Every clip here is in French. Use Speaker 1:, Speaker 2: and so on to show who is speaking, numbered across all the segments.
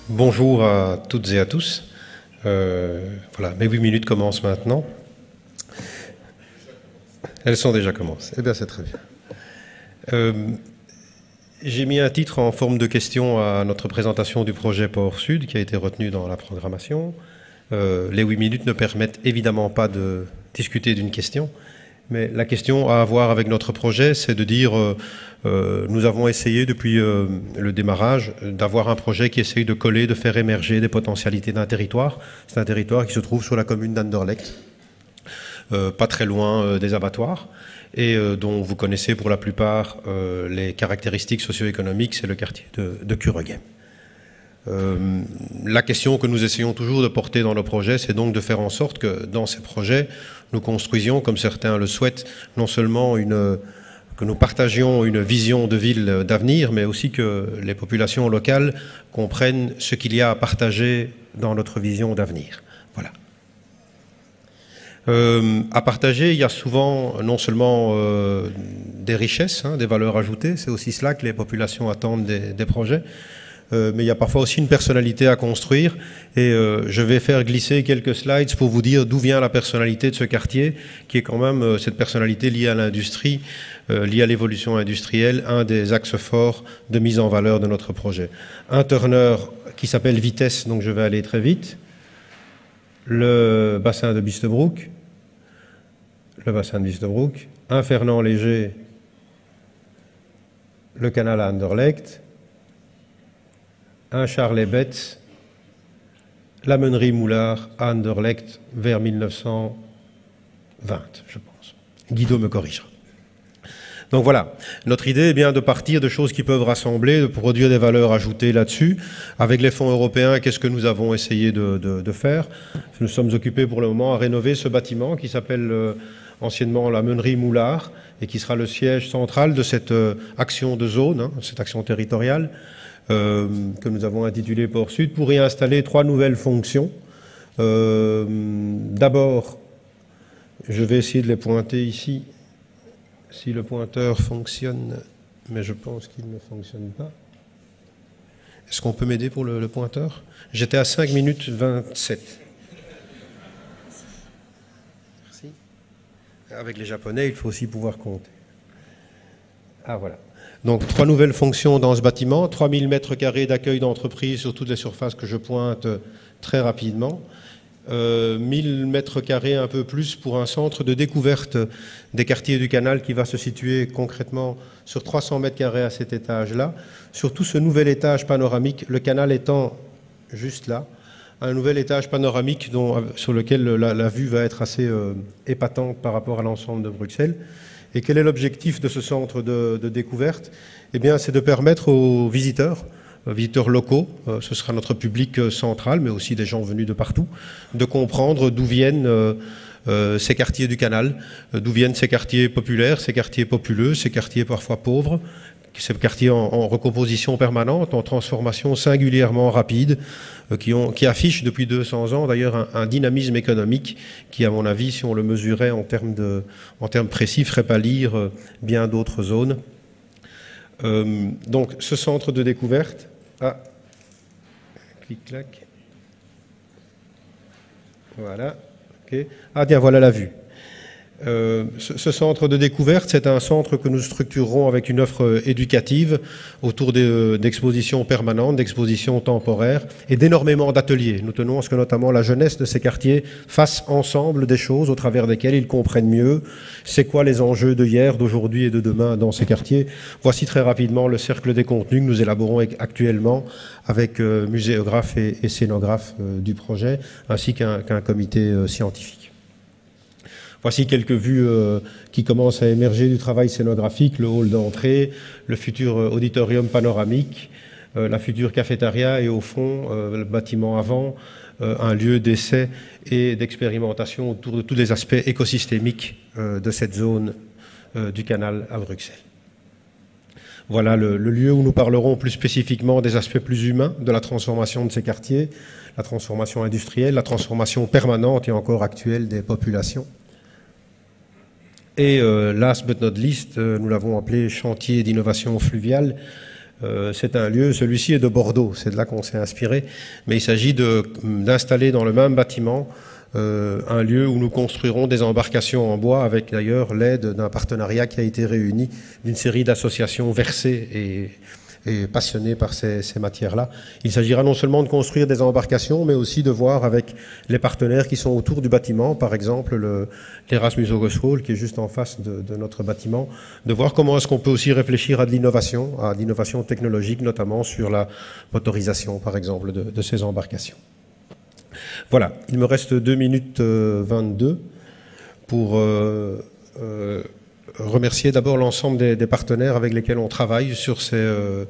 Speaker 1: Bonjour à toutes et à tous. Voilà, mes 8 minutes commencent maintenant. Elles sont déjà commencées. Eh bien, c'est très bien. J'ai mis un titre en forme de question à notre présentation du projet Port Sud qui a été retenu dans la programmation. Les 8 minutes ne permettent évidemment pas de discuter d'une question, mais la question à avoir avec notre projet, c'est de dire nous avons essayé depuis le démarrage d'avoir un projet qui essaye de coller, de faire émerger des potentialités d'un territoire. C'est un territoire qui se trouve sur la commune d'Anderlecht, pas très loin des abattoirs, et dont vous connaissez pour la plupart les caractéristiques socio-économiques, c'est le quartier de Kuregem. La question que nous essayons toujours de porter dans nos projets, c'est donc de faire en sorte que dans ces projets, nous construisions, comme certains le souhaitent, non seulement que nous partagions une vision de ville d'avenir, mais aussi que les populations locales comprennent ce qu'il y a à partager dans notre vision d'avenir. Voilà. À partager, il y a souvent non seulement des richesses, des valeurs ajoutées, c'est aussi cela que les populations attendent des projets, mais il y a parfois aussi une personnalité à construire, et je vais faire glisser quelques slides pour vous dire d'où vient la personnalité de ce quartier, qui est quand même cette personnalité liée à l'industrie, liée à l'évolution industrielle, un des axes forts de mise en valeur de notre projet. Un turner qui s'appelle Vitesse, donc je vais aller très vite, le bassin de Bistebroek, un Fernand Léger, le canal à Anderlecht, un Charles Betts, la meunerie Moulard à Anderlecht vers 1920, je pense. Guido me corrigera. Donc voilà, notre idée est bien de partir de choses qui peuvent rassembler, de produire des valeurs ajoutées là-dessus. Avec les fonds européens, qu'est-ce que nous avons essayé de faire? Nous sommes occupés pour le moment à rénover ce bâtiment qui s'appelle anciennement la meunerie Moulard et qui sera le siège central de cette action de zone, cette action territoriale, que nous avons intitulé Port Sud, pour y installer 3 nouvelles fonctions. D'abord, je vais essayer de les pointer ici, si le pointeur fonctionne, mais je pense qu'il ne fonctionne pas. Est-ce qu'on peut m'aider pour le pointeur? J'étais à 5 minutes 27. Merci. Avec les Japonais, il faut aussi pouvoir compter. Ah, voilà. Donc, 3 nouvelles fonctions dans ce bâtiment, 3000 mètres carrés d'accueil d'entreprise sur toutes les surfaces que je pointe très rapidement, 1000 mètres carrés un peu plus pour un centre de découverte des quartiers du canal qui va se situer concrètement sur 300 mètres carrés à cet étage-là. Sur tout ce nouvel étage panoramique, le canal étant juste là, un nouvel étage panoramique sur lequel la vue va être assez épatante par rapport à l'ensemble de Bruxelles. Et quel est l'objectif de ce centre de découverte? Eh bien, c'est de permettre aux visiteurs locaux, ce sera notre public central, mais aussi des gens venus de partout, de comprendre d'où viennent ces quartiers du canal, d'où viennent ces quartiers populaires, ces quartiers populeux, ces quartiers parfois pauvres, ces quartiers en recomposition permanente, en transformation singulièrement rapide, qui affichent depuis 200 ans d'ailleurs un dynamisme économique qui, à mon avis, si on le mesurait en termes précis, ferait pâlir bien d'autres zones. Donc ce centre de découverte, clic-clac, voilà, ok. Ah tiens, voilà la vue. Ce centre de découverte, c'est un centre que nous structurerons avec une offre éducative autour d'expositions permanentes, d'expositions temporaires et d'énormément d'ateliers. Nous tenons à ce que notamment la jeunesse de ces quartiers fasse ensemble des choses au travers desquelles ils comprennent mieux c'est quoi les enjeux de hier, d'aujourd'hui et de demain dans ces quartiers. Voici très rapidement le cercle des contenus que nous élaborons actuellement avec muséographes et scénographes du projet, ainsi qu'un comité scientifique. Voici quelques vues qui commencent à émerger du travail scénographique, le hall d'entrée, le futur auditorium panoramique, la future cafétéria et au fond, le bâtiment avant, un lieu d'essai et d'expérimentation autour de tous les aspects écosystémiques de cette zone du canal à Bruxelles. Voilà le lieu où nous parlerons plus spécifiquement des aspects plus humains de la transformation de ces quartiers, la transformation industrielle, la transformation permanente et encore actuelle des populations. Et last but not least, nous l'avons appelé chantier d'innovation fluviale. C'est un lieu, celui-ci est de Bordeaux, c'est de là qu'on s'est inspiré, mais il s'agit d'installer dans le même bâtiment un lieu où nous construirons des embarcations en bois, avec d'ailleurs l'aide d'un partenariat qui a été réuni d'une série d'associations versées et passionnées par ces matières-là. Il s'agira non seulement de construire des embarcations, mais aussi de voir avec les partenaires qui sont autour du bâtiment, par exemple l'Erasmus Hogeschool, qui est juste en face de notre bâtiment, de voir comment est-ce qu'on peut aussi réfléchir à de l'innovation technologique, notamment sur la motorisation, par exemple, de ces embarcations. Voilà, il me reste 2 minutes 22 pour remercier d'abord l'ensemble des partenaires avec lesquels on travaille sur ce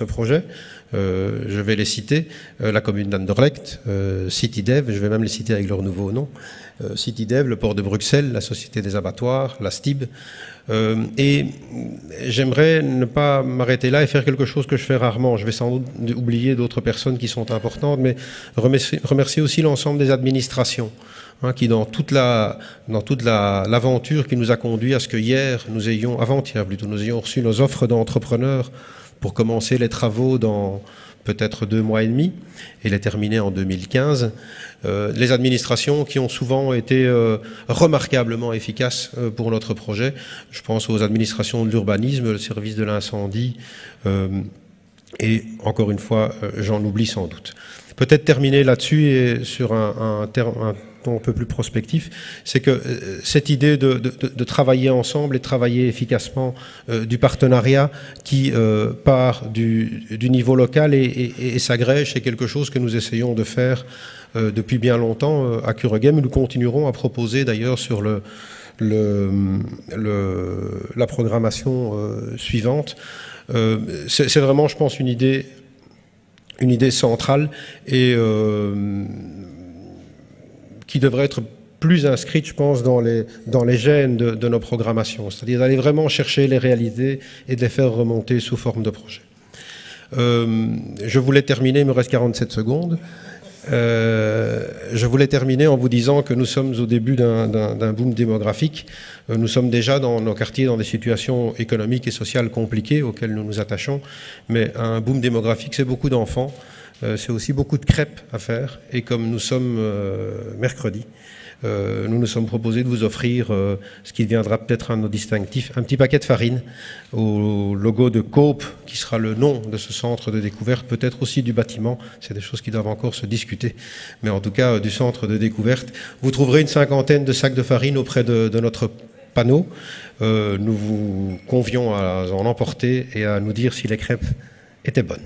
Speaker 1: projet. Je vais les citer, la commune d'Anderlecht, CityDev, je vais même les citer avec leur nouveau nom, CityDev, le port de Bruxelles, la Société des abattoirs, la STIB, et j'aimerais ne pas m'arrêter là et faire quelque chose que je fais rarement. Je vais sans doute oublier d'autres personnes qui sont importantes, mais remercier aussi l'ensemble des administrations, qui dans toute l'aventure qui nous a conduit à ce que avant-hier plutôt, nous ayons reçu nos offres d'entrepreneurs pour commencer les travaux dans peut-être 2 mois et demi et les terminer en 2015. Les administrations qui ont souvent été remarquablement efficaces pour notre projet. Je pense aux administrations de l'urbanisme, le service de l'incendie, et encore une fois, j'en oublie sans doute. Peut-être terminer là-dessus et sur un ton un peu plus prospectif, c'est que cette idée de travailler ensemble et de travailler efficacement du partenariat qui part du niveau local et s'agrège, c'est quelque chose que nous essayons de faire depuis bien longtemps à Cureghem. Nous continuerons à proposer d'ailleurs sur la programmation suivante. C'est vraiment, je pense, une idée centrale et qui devrait être plus inscrite, je pense, dans les gènes de nos programmations, c'est-à-dire d'aller vraiment chercher les réalités et de les faire remonter sous forme de projet. Je voulais terminer, il me reste 47 secondes. Je voulais terminer en vous disant que nous sommes au début d'un boom démographique. Nous sommes déjà dans nos quartiers dans des situations économiques et sociales compliquées auxquelles nous nous attachons, mais un boom démographique, c'est beaucoup d'enfants, c'est aussi beaucoup de crêpes à faire, et comme nous sommes mercredi, nous nous sommes proposés de vous offrir ce qui deviendra peut-être un de nos distinctifs, un petit paquet de farine au logo de Coop, qui sera le nom de ce centre de découverte, peut-être aussi du bâtiment, c'est des choses qui doivent encore se discuter, mais en tout cas du centre de découverte. Vous trouverez une 50aine de sacs de farine auprès de notre panneau. Nous vous convions à en emporter et à nous dire si les crêpes étaient bonnes.